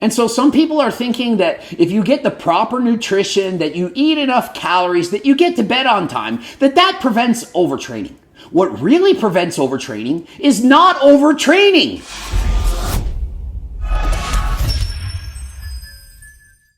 And so some people are thinking that if you get the proper nutrition, that you eat enough calories, that you get to bed on time, that prevents overtraining. What really prevents overtraining is not overtraining.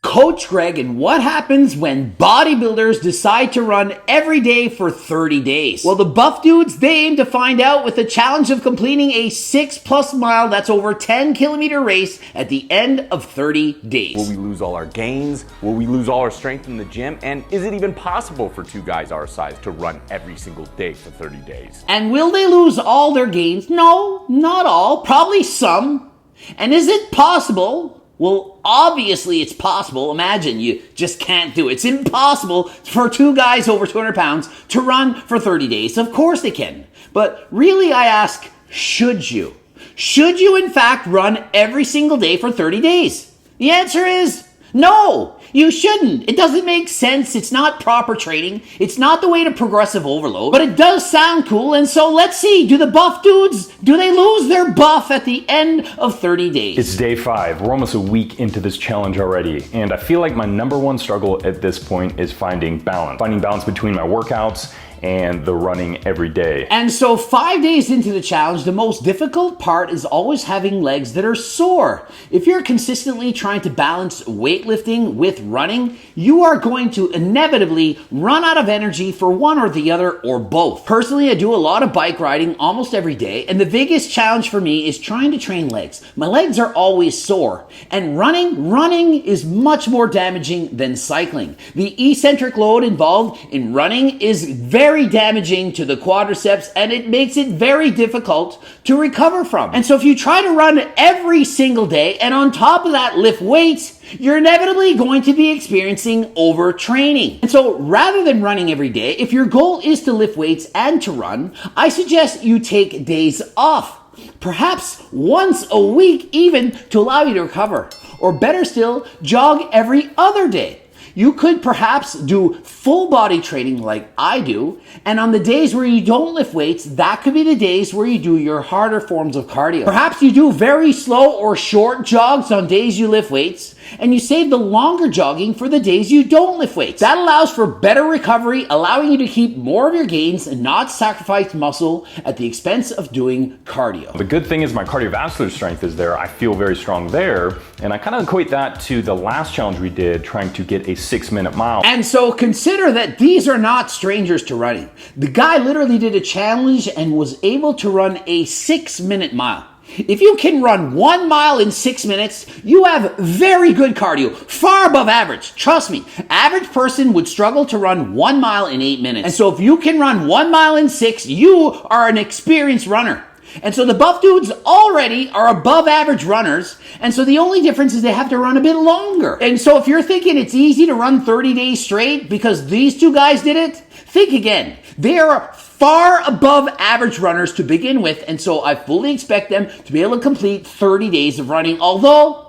Coach Greg, and what happens when bodybuilders decide to run every day for 30 days? Well, the buff dudes, they aim to find out with the challenge of completing a 6+ mile, that's over 10-kilometer race at the end of 30 days. Will we lose all our gains? Will we lose all our strength in the gym? And is it even possible for two guys our size to run every single day for 30 days? And will they lose all their gains? No, not all, probably some. And is it possible? Well, obviously it's possible. Imagine you just can't do it. It's impossible for two guys over 200 pounds to run for 30 days. Of course they can. But really, I ask, should you? Should you in fact run every single day for 30 days? The answer is no, you shouldn't. It doesn't make sense. It's not proper training. It's not the way to progressive overload, but it does sound cool. And so let's see, do the buff dudes, do they lose their buff at the end of 30 days? It's day 5. We're almost a week into this challenge already. And I feel like my number one struggle at this point is finding balance. Finding balance between my workouts and the running every day. And so 5 days into the challenge, the most difficult part is always having legs that are sore. If you're consistently trying to balance weightlifting with running, you are going to inevitably run out of energy for one or the other or both. Personally, I do a lot of bike riding almost every day, and the biggest challenge for me is trying to train legs. My legs are always sore, and running is much more damaging than cycling. The eccentric load involved in running is very damaging to the quadriceps, and it makes it very difficult to recover from. And so if you try to run every single day and on top of that lift weights, you're inevitably going to be experiencing overtraining. And so rather than running every day, if your goal is to lift weights and to run, I suggest you take days off. Perhaps once a week even, to allow you to recover. Or better still, jog every other day. You could perhaps do full body training like I do, and on the days where you don't lift weights, that could be the days where you do your harder forms of cardio. Perhaps you do very slow or short jogs on days you lift weights, and you save the longer jogging for the days you don't lift weights. That allows for better recovery, allowing you to keep more of your gains and not sacrifice muscle at the expense of doing cardio. The good thing is my cardiovascular strength is there. I feel very strong there, and I kind of equate that to the last challenge we did, trying to get a 6-minute mile. And so consider that these are not strangers to running. The guy literally did a challenge and was able to run a 6-minute mile. If you can run 1 mile in 6 minutes, you have very good cardio, far above average. Trust me, average person would struggle to run 1 mile in 8 minutes. And so if you can run 1 mile in 6, you are an experienced runner. And so the buff dudes already are above average runners, and so the only difference is they have to run a bit longer. And so if you're thinking it's easy to run 30 days straight because these two guys did it, think again. They are far above average runners to begin with, and so I fully expect them to be able to complete 30 days of running, although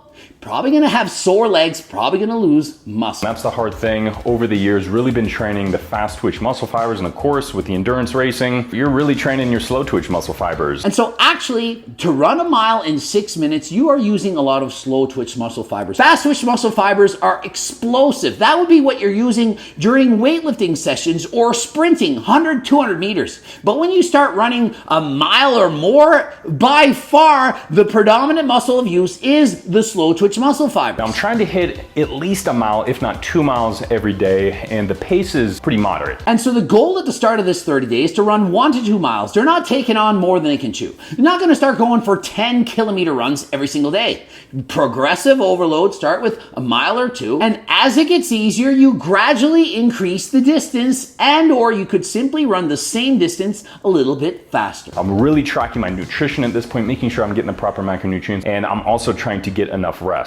probably going to have sore legs, probably going to lose muscle. That's the hard thing. Over the years, really been training the fast twitch muscle fibers, and of course with the endurance racing, you're really training your slow twitch muscle fibers. And so actually, to run a mile in 6 minutes, you are using a lot of slow twitch muscle fibers. Fast twitch muscle fibers are explosive. That would be what you're using during weightlifting sessions or sprinting 100, 200 meters. But when you start running a mile or more, by far the predominant muscle of use is the slow twitch muscle fiber. I'm trying to hit at least a mile, if not 2 miles every day, and the pace is pretty moderate. And so the goal at the start of this 30 days is to run 1 to 2 miles. They're not taking on more than they can chew. You're not going to start going for 10-kilometer runs every single day. Progressive overload, start with a mile or 2, and as it gets easier, you gradually increase the distance, and or you could simply run the same distance a little bit faster. I'm really tracking my nutrition at this point, making sure I'm getting the proper macronutrients, and I'm also trying to get enough rest.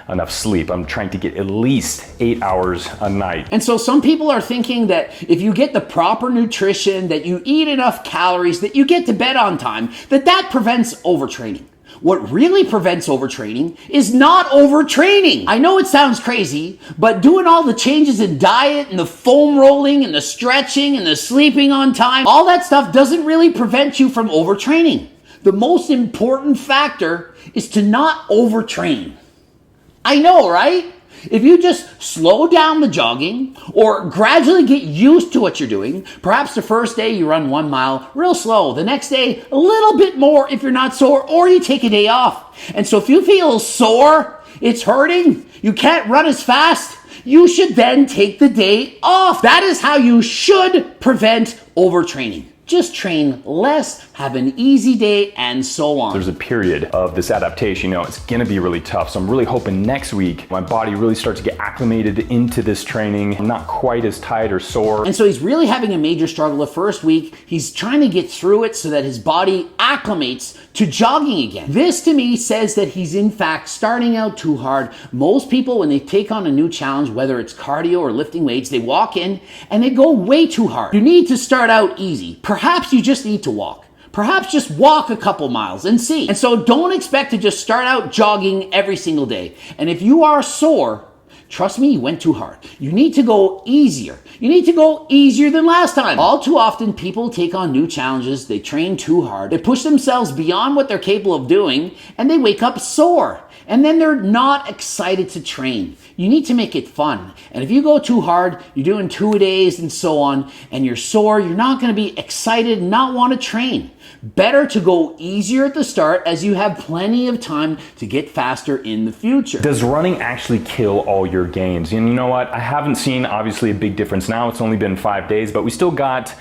Enough sleep. I'm trying to get at least 8 hours a night. And so some people are thinking that if you get the proper nutrition, that you eat enough calories, that you get to bed on time, that prevents overtraining. What really prevents overtraining is not overtraining. I know it sounds crazy, but doing all the changes in diet and the foam rolling and the stretching and the sleeping on time, all that stuff doesn't really prevent you from overtraining. The most important factor is to not overtrain. I know, right? If you just slow down the jogging or gradually get used to what you're doing, perhaps the first day you run 1 mile real slow, the next day a little bit more if you're not sore, or you take a day off. And so if you feel sore, it's hurting, you can't run as fast, you should then take the day off. That is how you should prevent overtraining. Just train less, have an easy day, and so on. There's a period of this adaptation, it's gonna be really tough. So I'm really hoping next week my body really starts to get acclimated into this training. I'm not quite as tight or sore. And so he's really having a major struggle the first week. He's trying to get through it so that his body acclimates to jogging again. This to me says that he's in fact starting out too hard. Most people, when they take on a new challenge, whether it's cardio or lifting weights, they walk in and they go way too hard. You need to start out easy. Perhaps you just need to walk. Perhaps just walk a couple miles and see. And so don't expect to just start out jogging every single day. And if you are sore, trust me, you went too hard. You need to go easier. You need to go easier than last time. All too often, people take on new challenges. They train too hard. They push themselves beyond what they're capable of doing, and they wake up sore. And then they're not excited to train. You need to make it fun. And if you go too hard, you're doing 2-a-days and so on, and you're sore, you're not going to be excited and not want to train. Better to go easier at the start, as you have plenty of time to get faster in the future. Does running actually kill all your gains? And you know what? I haven't seen obviously a big difference now. It's only been 5 days, but we still got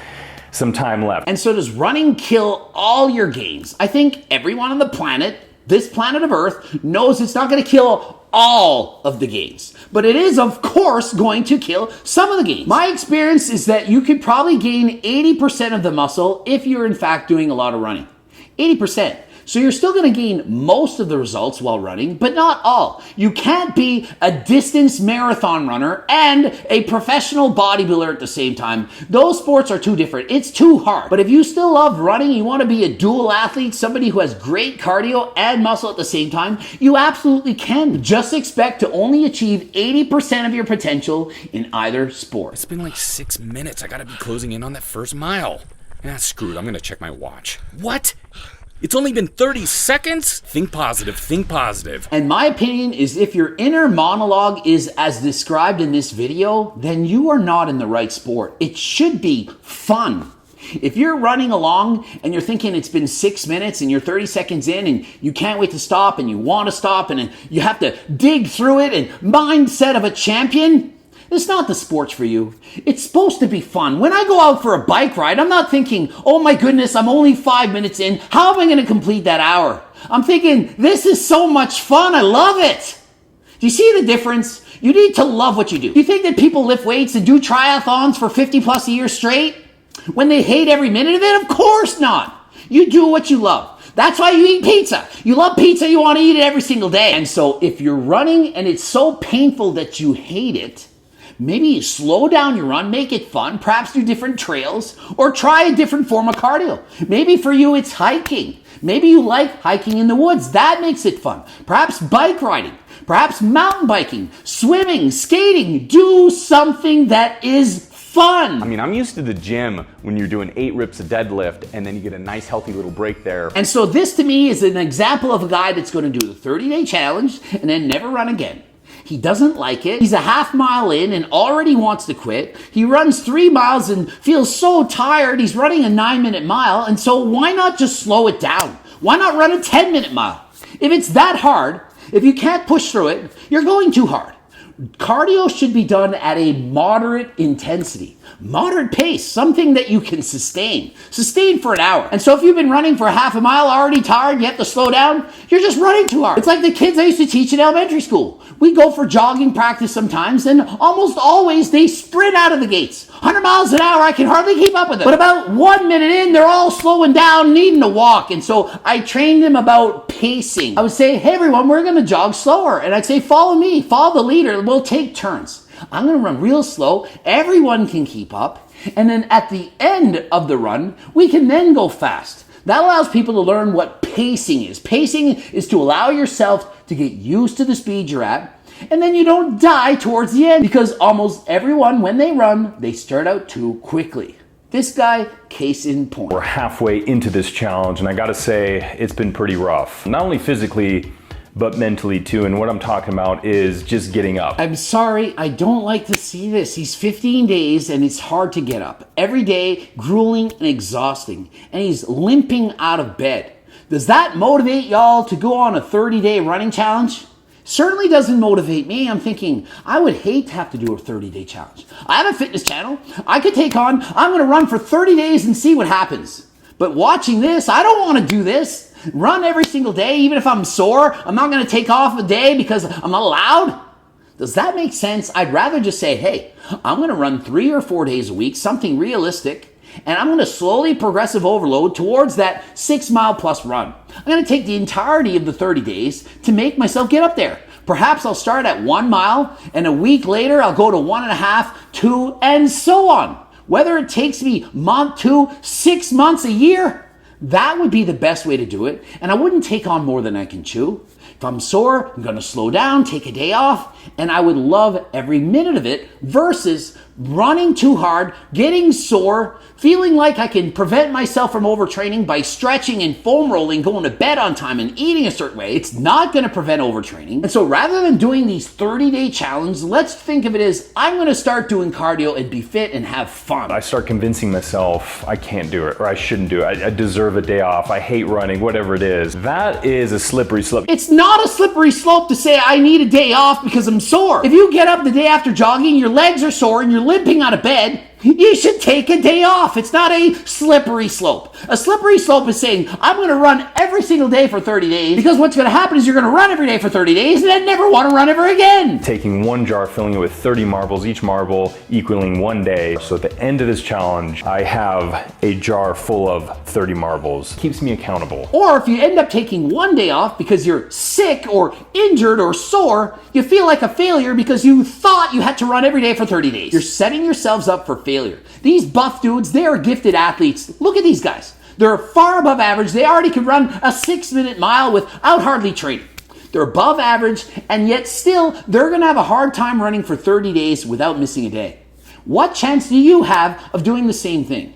some time left. And so does running kill all your gains? I think everyone on the planet, this planet of Earth, knows it's not going to kill all of the gains, but it is of course going to kill some of the gains. My experience is that you could probably gain 80% of the muscle if you're in fact doing a lot of running. 80%. So you're still going to gain most of the results while running, but not all. You can't be a distance marathon runner and a professional bodybuilder at the same time. Those sports are too different. It's too hard. But if you still love running, you want to be a dual athlete, somebody who has great cardio and muscle at the same time, you absolutely can. Just expect to only achieve 80% of your potential in either sport. It's been like 6 minutes. I gotta be closing in on that first mile. Screw it. I'm gonna check my watch. What? It's only been 30 seconds? Think positive, think positive. And my opinion is if your inner monologue is as described in this video, then you are not in the right sport. It should be fun. If you're running along and you're thinking it's been 6 minutes and you're 30 seconds in and you can't wait to stop and you want to stop and you have to dig through it and mindset of a champion, it's not the sports for you. It's supposed to be fun. When I go out for a bike ride, I'm not thinking, oh my goodness, I'm only 5 minutes in. How am I going to complete that hour? I'm thinking, this is so much fun. I love it. Do you see the difference? You need to love what you do. Do you think that people lift weights and do triathlons for 50 plus a year straight when they hate every minute of it? Of course not. You do what you love. That's why you eat pizza. You love pizza, you want to eat it every single day. And so if you're running and it's so painful that you hate it, maybe you slow down your run, make it fun, perhaps do different trails, or try a different form of cardio. Maybe for you it's hiking. Maybe you like hiking in the woods. That makes it fun. Perhaps bike riding, perhaps mountain biking, swimming, skating. Do something that is fun. I mean, I'm used to the gym when you're doing 8 reps of deadlift and then you get a nice healthy little break there. And so this to me is an example of a guy that's going to do the 30-day challenge and then never run again. He doesn't like it. He's a half mile in and already wants to quit. He runs 3 miles and feels so tired. He's running a 9-minute mile. And so why not just slow it down? Why not run a 10-minute mile? If it's that hard, if you can't push through it, you're going too hard. Cardio should be done at a moderate intensity, moderate pace, something that you can sustain. Sustain for an hour. And so if you've been running for a half a mile, already tired, you have to slow down, you're just running too hard. It's like the kids I used to teach in elementary school. We go for jogging practice sometimes, and almost always they sprint out of the gates. 100 miles an hour, I can hardly keep up with them. But about 1 minute in, they're all slowing down, needing to walk. And so I trained them about pacing. I would say, hey everyone, we're going to jog slower. And I'd say, follow me, follow the leader. We'll take turns. I'm going to run real slow. Everyone can keep up. And then at the end of the run, we can then go fast. That allows people to learn what pacing is. Pacing is to allow yourself to get used to the speed you're at, and then you don't die towards the end, because almost everyone, when they run, they start out too quickly. This guy, case in point. We're halfway into this challenge, and I gotta say, it's been pretty rough. Not only physically, but mentally too. And what I'm talking about is just getting up. I'm sorry, I don't like to see this. He's 15 days and it's hard to get up. Every day, grueling and exhausting. And he's limping out of bed. Does that motivate y'all to go on a 30-day running challenge? Certainly doesn't motivate me. I'm thinking, I would hate to have to do a 30-day challenge. I have a fitness channel. I could take on, I'm going to run for 30 days and see what happens. But watching this, I don't want to do this. Run every single day, even if I'm sore. I'm not going to take off a day because I'm not allowed. Does that make sense? I'd rather just say, hey, I'm going to run 3 or 4 days a week, something realistic, and I'm going to slowly progressive overload towards that 6-mile plus run. I'm going to take the entirety of the 30 days to make myself get up there. Perhaps I'll start at 1 mile, and a week later I'll go to 1.5, 2, and so on. Whether it takes me month, 2, 6 months, a year, that would be the best way to do it, and I wouldn't take on more than I can chew. If I'm sore, I'm going to slow down, take a day off, and I would love every minute of it versus running too hard, getting sore, feeling like I can prevent myself from overtraining by stretching and foam rolling, going to bed on time and eating a certain way. It's not going to prevent overtraining. And so rather than doing these 30-day challenges, let's think of it as I'm going to start doing cardio and be fit and have fun. I start convincing myself I can't do it or I shouldn't do it. I deserve a day off. I hate running, whatever it is. That is a slippery slope. It's not a slippery slope to say I need a day off because I'm sore. If you get up the day after jogging, your legs are sore and you're limping out of bed, you should take a day off. It's not a slippery slope. A slippery slope is saying, I'm going to run every single day for 30 days because what's going to happen is you're going to run every day for 30 days and then never want to run ever again. Taking one jar, filling it with 30 marbles, each marble equaling 1 day. So at the end of this challenge, I have a jar full of 30 marbles. Keeps me accountable. Or if you end up taking 1 day off because you're sick or injured or sore, you feel like a failure because you thought you had to run every day for 30 days. You're setting yourselves up for failure. These buff dudes, they are gifted athletes. Look at these guys. They're far above average. They already could run a 6-minute mile without hardly training. They're above average, and yet still, they're going to have a hard time running for 30 days without missing a day. What chance do you have of doing the same thing?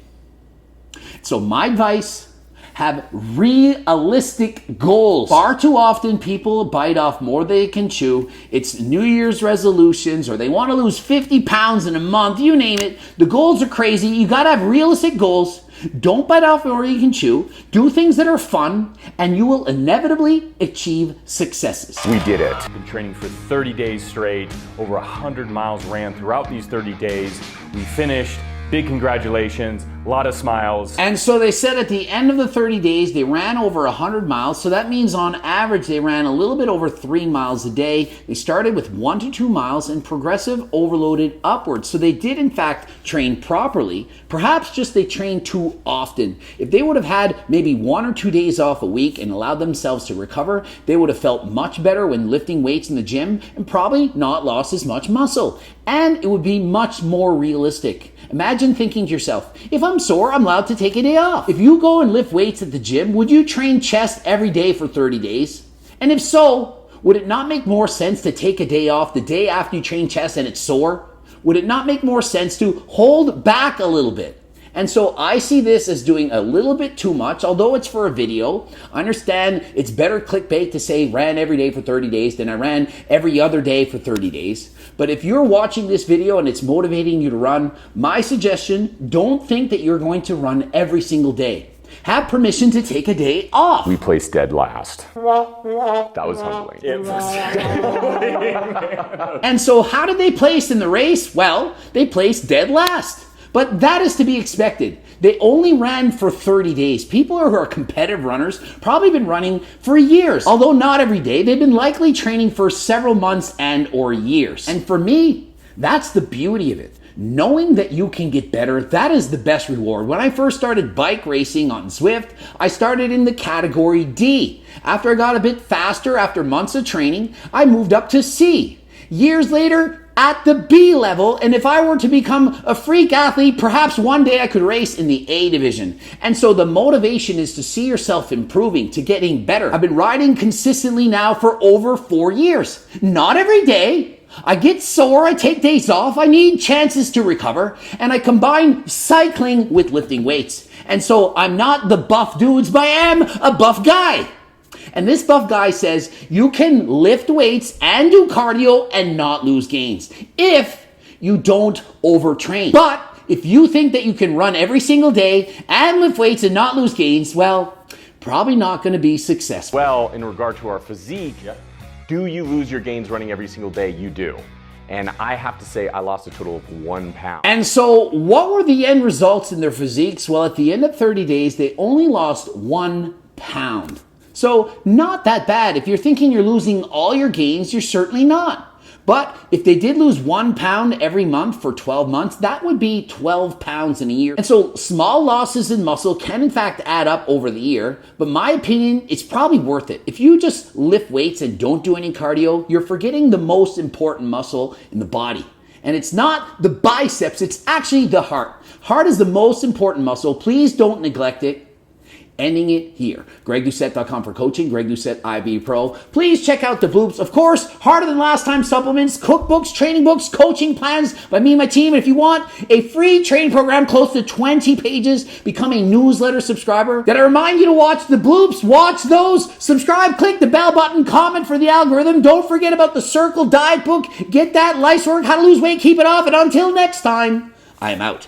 So my advice, have realistic goals. Far too often people bite off more than they can chew. It's New Year's resolutions or they want to lose 50 pounds in a month, you name it. The goals are crazy. You got to have realistic goals. Don't bite off more than you can chew. Do things that are fun and you will inevitably achieve successes. We did it. Been training for 30 days straight. Over 100 miles ran throughout these 30 days. We finished. Big congratulations, a lot of smiles. And so they said at the end of the 30 days, they ran over 100 miles. So that means on average, they ran a little bit over 3 miles a day. They started with 1 to 2 miles and progressive overloaded upwards. So they did in fact train properly. Perhaps just they trained too often. If they would have had maybe 1 or 2 days off a week and allowed themselves to recover, they would have felt much better when lifting weights in the gym and probably not lost as much muscle. And it would be much more realistic. Imagine thinking to yourself, if I'm sore, I'm allowed to take a day off. If you go and lift weights at the gym, would you train chest every day for 30 days? And if so, would it not make more sense to take a day off the day after you train chest and it's sore? Would it not make more sense to hold back a little bit? And so I see this as doing a little bit too much, although it's for a video. I understand it's better clickbait to say ran every day for 30 days than I ran every other day for 30 days. But if you're watching this video and it's motivating you to run, my suggestion, don't think that you're going to run every single day. Have permission to take a day off. We placed dead last. That was humbling. And so how did they place in the race? Well, they placed dead last. But that is to be expected. They only ran for 30 days. People who are competitive runners probably been running for years. Although not every day, they've been likely training for several months and or years. And for me, that's the beauty of it. Knowing that you can get better, that is the best reward. When I first started bike racing on Zwift, I started in the category D. After I got a bit faster, after months of training, I moved up to C. Years later, at the B level, and if I were to become a freak athlete, perhaps one day I could race in the A division. And so the motivation is to see yourself improving, to getting better. I've been riding consistently now for over 4 years. Not every day. I get sore, I take days off, I need chances to recover, and I combine cycling with lifting weights. And so I'm not the buff dudes, but I am a buff guy. And this buff guy says you can lift weights and do cardio and not lose gains if you don't overtrain. But if you think that you can run every single day and lift weights and not lose gains, well, probably not going to be successful. Well, in regard to our physique, do you lose your gains running every single day? You do. And I have to say I lost a total of 1 pound. And so what were the end results in their physiques? Well, at the end of 30 days, they only lost 1 pound. So not that bad. If you're thinking you're losing all your gains, you're certainly not. But if they did lose 1 pound every month for 12 months, that would be 12 pounds in a year. And so small losses in muscle can in fact add up over the year, but my opinion, it's probably worth it. If you just lift weights and don't do any cardio, you're forgetting the most important muscle in the body. And it's not the biceps, it's actually the heart. Heart is the most important muscle. Please don't neglect it. Ending it here. GregDoucette.com for coaching. Greg Doucette, IB Pro. Please check out the bloops. Of course, Harder Than Last Time supplements, cookbooks, training books, coaching plans by me and my team. And if you want a free training program close to 20 pages, become a newsletter subscriber. That I remind you to watch the bloops. Watch those. Subscribe, click the bell button, comment for the algorithm. Don't forget about the Circle Diet book. Get that life's work, how to lose weight, keep it off. And until next time, I am out.